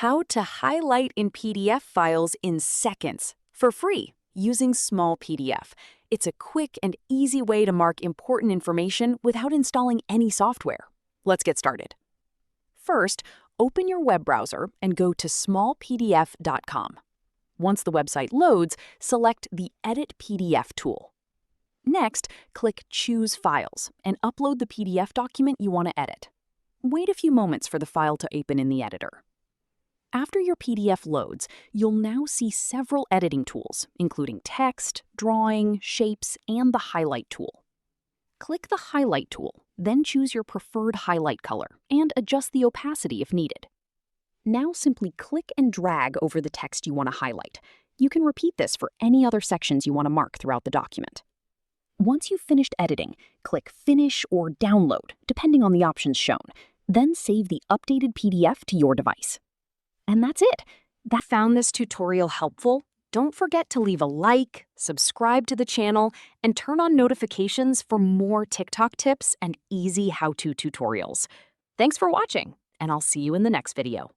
how to highlight in PDF files in seconds for free using Small PDF. It's a quick and easy way to mark important information without installing any software. Let's get started. First, open your web browser and go to smallpdf.com. Once the website loads, select the Edit PDF tool. Next, click Choose Files and upload the PDF document you want to edit. Wait a few moments for the file to open in the editor. After your PDF loads, you'll now see several editing tools, including text, drawing, shapes, and the highlight tool. Click the Highlight tool, then choose your preferred highlight color and adjust the opacity if needed. Now simply click and drag over the text you want to highlight. You can repeat this for any other sections you want to mark throughout the document. Once you've finished editing, click Finish or Download, depending on the options shown. Then save the updated PDF to your device. And that's it. Found this tutorial helpful? Don't forget to leave a like, subscribe to the channel, and turn on notifications for more TikTok tips and easy how-to tutorials. Thanks for watching, and I'll see you in the next video.